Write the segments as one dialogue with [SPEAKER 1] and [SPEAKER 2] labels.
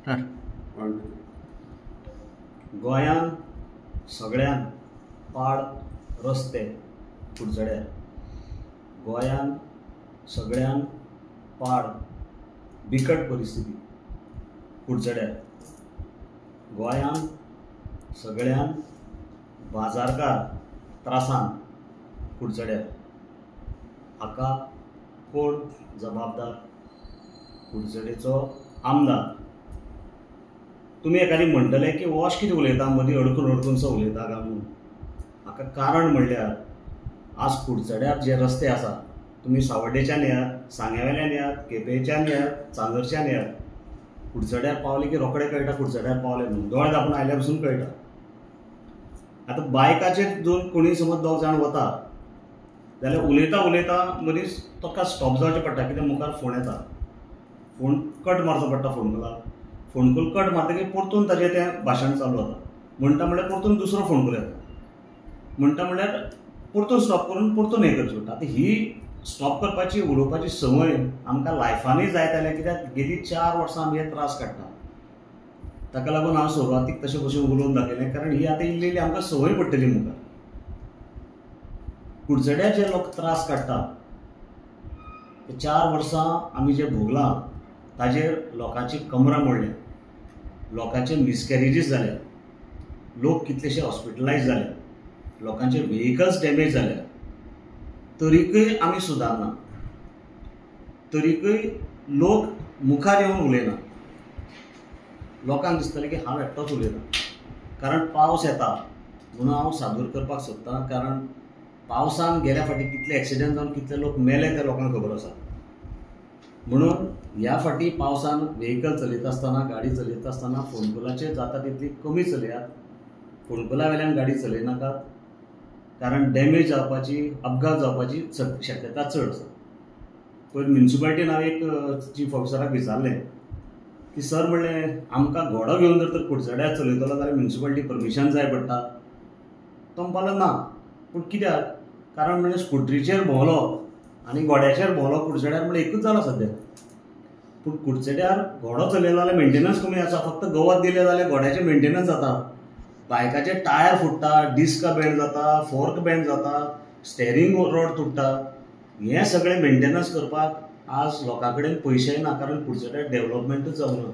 [SPEAKER 1] हर
[SPEAKER 2] गोंयान सगळ्यान पाड रस्ते कुडचड्यार. गोंयान सगळ्यान पाड बिकट परिस्थिती कुडचड्यार. गोंयान सगळ्यान बाजारकार त्रासान कुडचड्यार. हाका कोण जबाबदार? कुडचडेचो आमदार. तुम्ही एखादी म्हणटले की हो अशें कितें उलयता, मदीं अडकून सो उलयता काय म्हणून. हाका कारण म्हणल्यार आज कुडचड्यार जे रस्ते आसा, तुम्ही सावड्डेच्यान येयात, सांग्यावेल्यान येयात, केपेंच्यान येयात, चांदरच्यान येयात, कुडचड्यार पावले की रोखडे कळटा कुडचड्यार पावले म्हणून. दोळे धांपून आयल्या पसून कळटा. आतां बायकाचेर जोन कोणी समज दोग जाण वता जाल्यार उलयता उलयता मदींच ताका स्टॉप जावचें पडटा, कित्याक मुखार फोन येता. फोन कट मारचो पडटा फोनकॉलाक. फोन कॉल कट मारतकीर परतून ताजें तें भाशण चालू जाता. म्हणटा म्हळ्यार परतून दुसरो फोन कॉल येता. म्हणटा म्हळ्यार परतून स्टॉप करून परतून हें करचें पडटा. आतां ही स्टॉप करपाची उलोवपाची संवय आमकां लायफानूय जाय जाल्यार, कित्याक गेली 4 वर्सां आमी हे त्रास काडटा. ताका लागून हांव सुरवातीक तशें भशेन उलोवन दाखयलें, कारण ही आतां इल्ली आमकां संवय पडटली मुखार. कुडचड्यार जे लोक त्रास काडटा ते 4 वर्सां आमी जे भोगलां ताजेर लोकांची कमरां मोडल्या, लोकांचे मिसकॅरेजीस जाल्या, लोक कितलेशे हॉस्पिटलायज जाले, लोकांचे व्हेकल्स डॅमेज जाल्या, तरीकय आमी सुदारना. तरीकय लोक मुखार येवन उलयना. लोकांक दिसतलें की हांव एकटोच उलयतां. कारण पावस येता म्हणून हांव सादूर करपाक सोदतां, कारण पावसान गेल्या फाटीं कितले एक्सिडेंट जावन कितले लोक मेले ते लोकांक खबर आसा. म्हणून ह्या फाटीं पावसान व्हेकल चलयता आसतना, गाडी चलयता आसतना फोन कॉलाचेर जाता तितली कमी चलयात. फोन कॉला वेल्यान गाडी चलयनाकात, कारण डॅमेज जावपाची, अपघात जावपाची शक्यता चड आसा. पयर म्युनिसिपालिटीन हांव एक चीफ ऑफिसराक विचारलें की सर, म्हणलें आमकां घोडो घेवन जर कुडचड्यार चलयतलो जाल्यार म्युनिसिपालिटी परमिशन जाय पडटा. तो म्हणपालो ना. पूण कित्याक? कारण म्हणजे स्कुटरीचेर भोंवलो आनी घोड्याचेर भोंवलो कुडचड्यार म्हणल्यार एकूच जाला सद्या. पूण कुडचड्यार घोडो चलयलो जाल्यार मेंटेनन्स कमी आसा. फक्त गवत दिलें जाल्यार घोड्याचें मेंटेनन्स जाता. बायकाचे टायर फुट्टा, डिस्क बेंड जाता, फोर्क बेंड जाता, स्टेरींग रॉड तुट्टा. हें सगळें मेंटेनन्स करपाक आज लोकां कडेन पयशेय ना, कारण कुडचड्यार डेव्हलपमेंटूच जावना.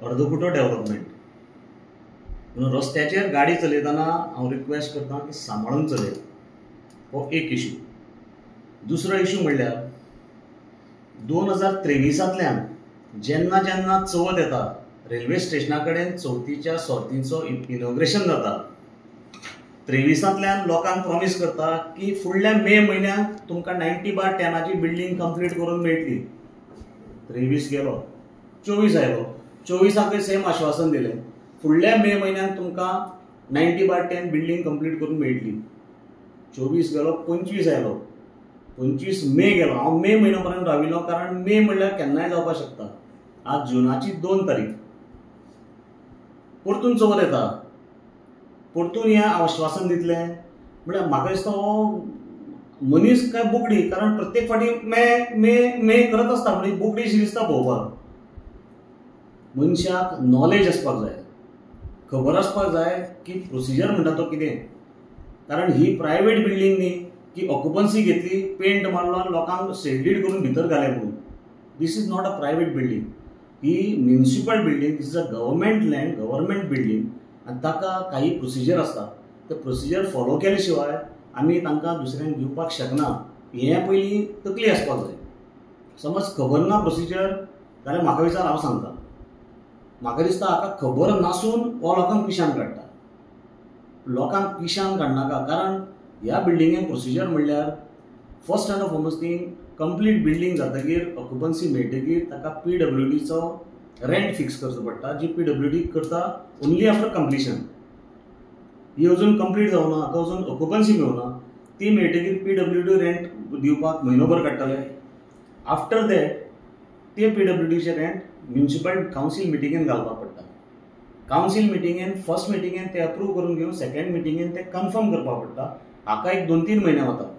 [SPEAKER 2] अर्दकुटो डेव्हलपमेंट. म्हणून रस्त्याचेर गाडी चलयतना हांव रिक्वेस्ट करतां की सांबाळून चलय. हो एक इशू. दुसरो इशू म्हणल्यार 2023तल्यान जेन्ना जेन्ना चवथ येता, रेल्वे स्टेशना कडेन चवथीच्या सर्तीचो इनॉग्रेशन जाता. 23तल्यान लोकांक प्रॉमिस करता की फुडल्या मे म्हयन्याक तुमकां 90/10 बिल्डींग कंप्लीट करून मेळटली. 23 गेलो, 24 आयलो. 24कय सेम आश्वासन दिलें, फुडल्या मे म्हयन्याक तुमकां 90/10 बिल्डींग कंप्लीट करून मेळटली. 24 गेलो, 25 आयलो, 25 मे गेलो. हांव मे म्हयनो पर्यंत राविलो, कारण मे म्हणल्यार केन्नाय जावपाक शकता. आज जुनाची 2 तारीख. परतून चवथ येता, परतून हें आश्वासन दितलें म्हळ्यार म्हाका दिसता हो मनीस काय बोकडी. कारण प्रत्येक फाटी मे मे मे करत आसता. म्हणजे बोकडीशी दिसता पळोवपाक. मनशाक नॉलेज आसपाक जाय, खबर आसपाक जाय की प्रोसिजर म्हणटा तो कितें. कारण ही प्रायवेट बिल्डींग न्ही की ऑक्युपन्सी घेतली, पेंट मारलो आनी लोकांक सेल्डीड करून भितर घाले म्हणून. This is not a private building. ही municipal building. This is a government land, government building. आनी ताका काही प्रोसिजर आसता. ते प्रोसिजर फॉलो केले शिवाय आमी तांकां दुसऱ्यांक दिवपाक शकना. हें पयलीं तकली आसपाक जाय. समज खबर ना प्रोसिजर जाल्यार म्हाका विचार, हांव सांगतां. म्हाका दिसता हाका खबर नासून हो लोकांक पिशान काडटा. लोकांक पिशान काडनाका. कारण ह्या बिल्डिंगेन प्रोसिजर म्हणल्यार first end foremost thing, complete building जातकीर ऑक्युपन्सी मेळटकीर ताका PWDचो रेंट फिक्स करचो पडटा, जी PWD करता ओन्ली आफ्टर कंप्लिशन. ही अजून कंप्लीट जावना, हाका अजून ऑक्युपन्सी मेळना. ती मेळटकीर PWD रेंट दिवपाक म्हयनोभर काडटले. आफ्टर दॅट ते PWDचे रेंट म्युनिसिपल कावन्सील मिटिंगेन घालपाक पडटा. कावन्सील मिटिंगेन फर्स्ट मिटिंगेन ते अप्रूव करून घेवन सेकंड मिटिंगेन ते कन्फर्म करपाक पडटा. हाका एक 2-3 म्हयने वता.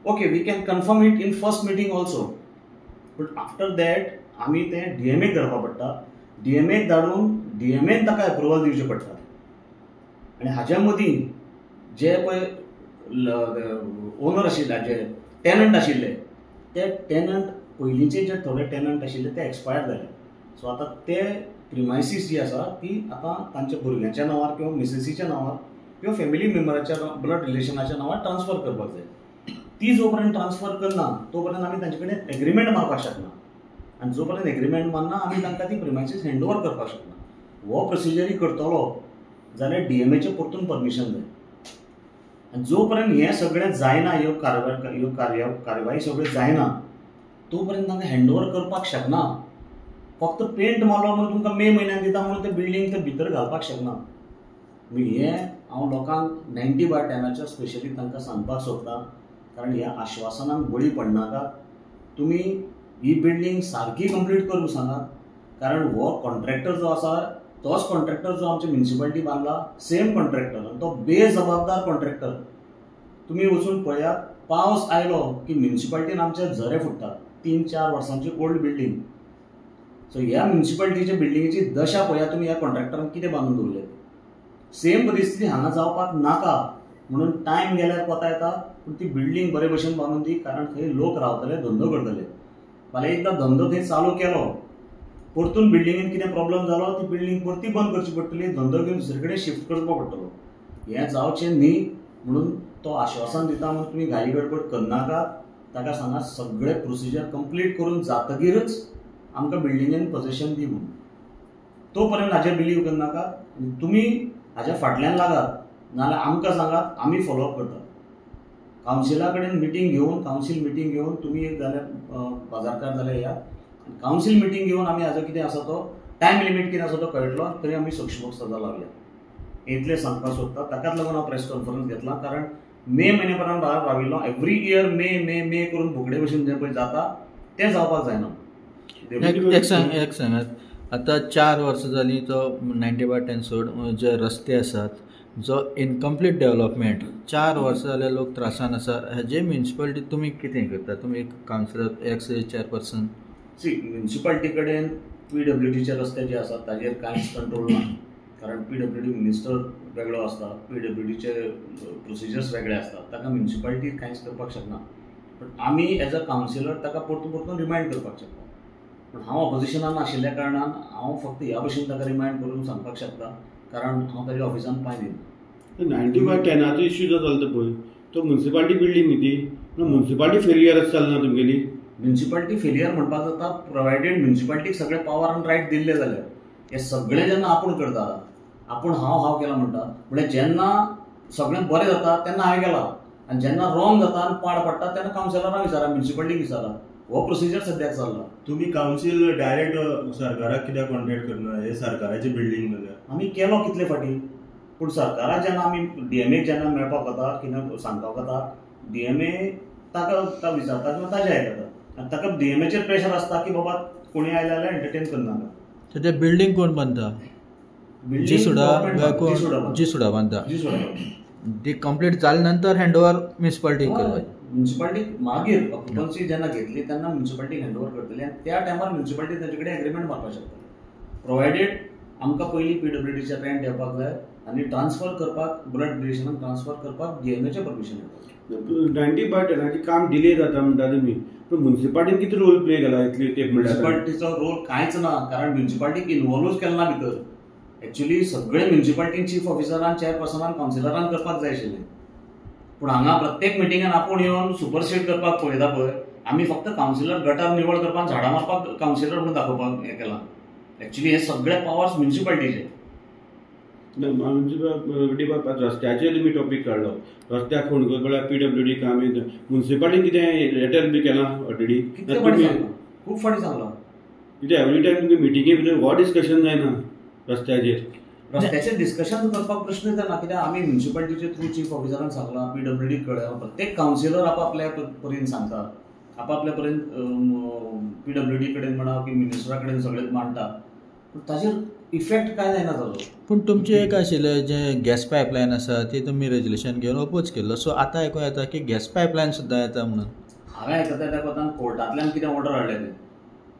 [SPEAKER 2] Okay, we can confirm it in first meeting also. But after that आमी तें DMAक धाडपाक पडटा. DMAक धाडून DMAन ताका एप्रुवल दिवचें पडटा. आनी हाज्या मदीं जे पळय ओनर आशिल्ले, जे टेनंट आशिल्ले, ते टेनंट पयलींचे जे थोडे टेनंट आशिल्ले ते एक्सपायर जाले. सो आतां ते प्रिमायसीस जी आसा ती आतां तांच्या भुरग्यांच्या नांवार किंवा मिसेसीच्या नांवार किंवा फॅमिली मेंबराच्या ब्लड रिलेशनाच्या नांवार ट्रान्सफर करपाक जाय. ती जो पर्यंत ट्रान्सफर करना तो पर्यंत आमी तांचे कडेन एग्रीमेंट मारपाक शकना. आनी जो पर्यंत एग्रीमेंट मारना आमी तांकां ती प्रिमायसीस हँडओवर करपाक शकना. हो प्रोसिजरी करतलो जाल्यार DMAचें परतून परमिशन जाय. आनी जो पर्यंत हें सगळें जायना, ह्यो कार्यवाही सगळ्यो जायना तो पर्यंत तांकां हँडओवर करपाक शकना. फक्त पेंट मारलो म्हणून तुमकां मे म्हयन्यान दिता म्हणून ते बिल्डींग ते भितर घालपाक शकना. हें हांव लोकांक 90/10 स्पेशली तांकां सांगपाक सोदतां, कारण ह्या आश्वासनांक बळी पडनाकात. तुमी ही बिल्डींग सारकी कंप्लीट करूंक सांगात, कारण हो कॉन्ट्रॅक्टर जो आसा तोच कॉन्ट्रॅक्टर जो आमच्या म्युनिसिपालिटी बांदला, सेम कॉन्ट्रॅक्टर, आनी तो बेजबाबदार कॉन्ट्रॅक्टर. तुमी वचून पळयात, पावस आयलो की म्युनिसिपालिटीन आमचे झरे फुट्टात. 3-4 वर्सांची ओल्ड बिल्डींग. सो ह्या म्युनिसिपालिटीच्या बिल्डिंगेची दशा पळयात तुमी, ह्या कॉन्ट्रॅक्टरान कितें बांदून दवरलें. सेम परिस्थिती हांगा जावपाक नाका म्हणून टायम गेल्यार कोता येता, पूण ती बिल्डींग बरे भशेन बांदून दी, कारण थंय लोक रावतले, धंदो करतले. फाल्यां एकदां धंदो थंय चालू केलो, परतून बिल्डिंगेन कितें प्रॉब्लेम जालो, ती बिल्डींग परती बंद करची पडटली, धंदो घेवन दुसरे कडेन शिफ्ट करचो पडटलो. हें जावचें न्ही म्हणून तो आश्वासन दिता म्हणून तुमी घाई गडबड करनाकात. ताका सांगात सगळे प्रोसिजर कंप्लीट करून जातकीरच आमकां बिल्डिंगेन पोजेशन दी म्हणून. तो पर्यंत हाजेर बिलीव करनाकात. तुमी हाज्या फाटल्यान लागात, नाजाल्यार आमकां सांगात, आमी फॉलोअप करतात. कावन्सिला कडेन मिटींग घेवन, कावन्सील मिटींग घेवन तुमी एक जाल्यार बाजारकार जाल्यार या, कावन्सील मिटींग घेवन आमी हाजो कितें आसा तो टायम लिमीट कितें आसा तो कळटलो, तरी आमी सक्षम सजा लागल्या. इतलें सांगपाक सोदता. ताकाच लागून हांव प्रेस कॉन्फरन्स घेतला, कारण मे म्हयन्या पर्यंत राविल्लो. एवरी इयर मे मे मे करून भुगडे भशेन जें पळय जाता तें जावपाक जायना.
[SPEAKER 1] एक सांगात, आतां 4 वर्सां जालीं तो 90/10 सोड जे रस्ते आसात, जो इनकम्प्लीट डेव्हलपमेंट 4 वर्सां जाल्यार लोक त्रासान आसा. हेजे म्युनिसिपालिटी तुमी कितें करता? तुमी एक कावन्सिलर, एक्स चेअरपर्सन.
[SPEAKER 2] म्युनिसिपालिटी कडेन PWDचे रस्ते जे आसात ताजेर कांयच कंट्रोल ना, कारण PWD मिनिस्टर वेगळो आसता, PWDचे प्रोसिजर्स वेगळे आसतात, ताका म्युनिसिपालिटी कांयच करपाक शकना. पण आमी एज अ कावन्सिलर ताका परतून रिमायंड करपाक शकता. पण हांव ऑपोजिशनान आशिल्ल्या कारणान हांव फक्त ह्या भशेन ताका रिमायंड करून सांगपाक शकता, कारण हांव ताच्या ऑफिसान पांय दिना.
[SPEAKER 3] 90/10 इश्यू जो चलता पळय, तो म्युनिसिपालिटी बिल्डींग न्ही ती, म्युनिसिपालिटी फेलियर चलना तुमगेली.
[SPEAKER 2] म्युनिसिपालिटी फेलियर म्हणपाक जाता, प्रोवायडेड म्युनिसिपालिटीक सगळे पावर आनी रायट दिल्ले जाल्यार. हे सगळें जेन्ना आपूण करता, आपूण हांव केला म्हणटा, म्हणजे जेन्ना सगळें बरें जाता तेन्ना हांवें केला, आनी जेन्ना रॉंग जाता आनी पाड पडटा तेन्ना कावन्सिलरांक विचारा, म्युनिसिपालिटीक विचारा. हो प्रोसिजर सद्याक चल्ला.
[SPEAKER 4] तुम्ही कावन्सील डायरेक्ट सरकाराक कित्याक कॉन्टॅक्ट करना? हे सरकाराचे बिल्डींग जाल्यार
[SPEAKER 2] आमी केलो कितले फाटी, पूण सरकाराक जेन्ना आमी DMAक जेन्ना मेळपाक वता, कितें सांगपाक वता, DMA ताका विचारता किंवा ताजें आयकता, आनी ताका DMAचेर प्रेशर आसता की बाबा कोणी आयले जाल्यार एंटरटेन करनाका.
[SPEAKER 1] सो ते बिल्डींग कोण बांदता? जी सुडा बांदता. ती कंप्लीट जाले नंतर हँडओवर म्युनिसिपालिटीक करपाची.
[SPEAKER 2] म्युनिसिपालिटीक मागीर ऑक्युपन्सी जेन्ना घेतली तेन्ना म्युनिसिपालिटीक हँडओवर करतली, आनी त्या टायमार म्युनिसिपालिटी ताचे कडेन एग्रीमेंट मारपाक शकतली. प्रोवायडेड आमकां पयलीं PWDचें रेंट येवपाक जाय, आनी ट्रान्सफर करपाक, ब्लड रिलेशनाक ट्रान्सफर करपाक DMAचें परमिशन येवपाक.
[SPEAKER 3] 90/10 काम डिले जाता म्हणटा तुमी, पूण म्युनिसिपालिटीन कितें रोल प्ले केला इतली तेप म्हणटा?
[SPEAKER 2] म्युनिसिपालिटीचो रोल कांयच ना, कारण म्युनिसिपालिटीक इनवॉल्वूच केलें ना भितर. एक्चुअली सगळे म्युनिसिपालिटी चीफ ऑफिसरान, चेअरपर्सनान, कावन्सिलरान करपाक जाय आशिल्लें. पूण हांगा प्रत्येक मिटिंगान आपूण येवन सुपरसीड करपाक पळयता पळय, आमी फक्त कावन्सिलर गटार निवळ करपाक, झाडां मारपाक कावन्सिलर म्हणून दाखोवपाक हें केलां. एक्चुअली हे सगळे पावर्स म्युनिसिपालिटीचे.
[SPEAKER 3] रस्त्याचे तुमी टॉपीक काडलो, रस्त्याक फोन करपा PWD काम येता, म्युनिसिपालिटीन कितें लेटर बी केलां ऑलरेडी?
[SPEAKER 2] खूब फाटी सांगला.
[SPEAKER 3] कितें एवरी टायम तुमगे मिटिंगे भितर हो डिस्कशन जायना रस्त्याचेर?
[SPEAKER 2] रस्त्याचेर डिस्कशन करपाक प्रश्न येता, कित्याक आमी म्युनिसिपालिटीचे थ्रू चीफ ऑफिसरान सांगलां, PWD कडेन प्रत्येक कावन्सिलर आपापल्या परीन सांगता, आपापल्या परीन PWD कडेन म्हणा की मिनिस्टरा कडेन सगळें मांडटा, पूण ताजेर इफेक्ट कांय जायना ताजो.
[SPEAKER 1] पूण तुमचें एक आशिल्लें जें गॅस पायपलायन आसा ती तुमी रेजोल्युशन घेवन ओपोज केल्लो. सो आतां आयकूं येता की गॅस पायपलायन सुद्दां येता म्हणून.
[SPEAKER 2] हांवें आयकता त्या कोतान कोर्टांतल्यान कितें ऑर्डर हाडले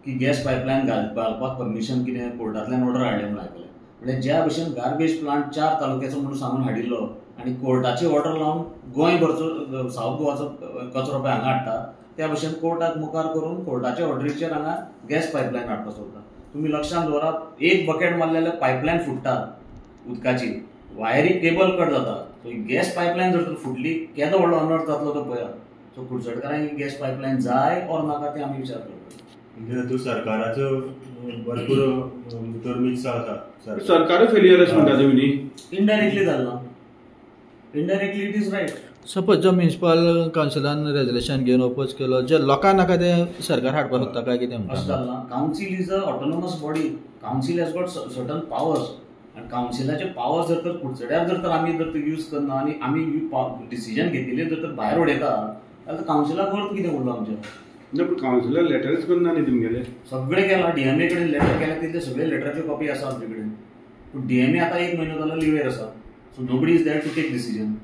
[SPEAKER 2] की गॅस पायपलायन घालपाक परमिशन कितें कोर्टांतल्यान ऑर्डर हाडले म्हणून आयकलें. म्हणजे ज्या भशेन गार्बेज प्लांट 4 तालुक्याचो म्हणून सांगून हाडिल्लो आनी कोर्टाची ऑर्डर लावन गोंयभरचो सावथ गोवाचो कचरो पळय हांगा हाडटा, त्या भशेन कोर्टाक मुखार करून कोर्टाच्या ऑर्डरीचेर हांगा गॅस पायपलायन हाडपाक सोदता. तुम्ही लक्षांत दवरात, एक बकेट मारले जाल्यार पायपलायन फुट्टा उदकाची, वायरी केबल कट जाता. सो ही गॅस पायपलायन जर तर फुटली केदो व्हडलो अनर्थ जातलो तो पळया. सो कुडचडेकारांक ही गॅस पायपलायन जाय ऑर नाका ते आमी विचार करता.
[SPEAKER 4] म्हणजे हातूंत सरकाराचो भरपूर भितर मिक्स आसा.
[SPEAKER 3] सरकार फेलियर अशें म्हणटा तुमी न्ही?
[SPEAKER 2] इनडायरेक्टली जाल्ला, indirectly it is right.
[SPEAKER 1] Suppose जो म्युनिसिपल कावन्सिलान रेजोल्युशन घेवन ओपोज केलो, जे लोकांक नाका ते सरकार हाडपाक सोदता काय कितें
[SPEAKER 2] अशें
[SPEAKER 1] म्हणटा?
[SPEAKER 2] जाल्ला. Council is a autonomous body. Council has got certain powers आनी कावन्सिलाचे पावर्स जर तर कुडचड्यार जर तर आमी जर तर यूज करना आनी आमी डिसिजन घेतिल्ले जर तर भायर उडयता जाल्यार कावन्सिलाक अर्थ कितें उरलो आमचें?
[SPEAKER 3] ना पूण कावन्सिलर लेटरच करना न्ही तुमगेले?
[SPEAKER 2] सगळे केला. डीएमए कडेन लेटर केल्या तितले सगळे लेटराच्यो कॉपी आसा आमचे कडेन. पूण डीएमए आतां 1 म्हयनो जालो लिव्हेर आसा. So nobody is there to take decision.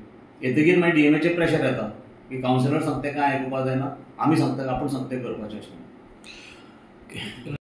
[SPEAKER 2] येतकीर मागीर डीएमएचेर प्रेशर येता की कावन्सिलर सांगता काय आयकुपा जायना, आमी सांगता आपूण सांगता करपाचें अशें.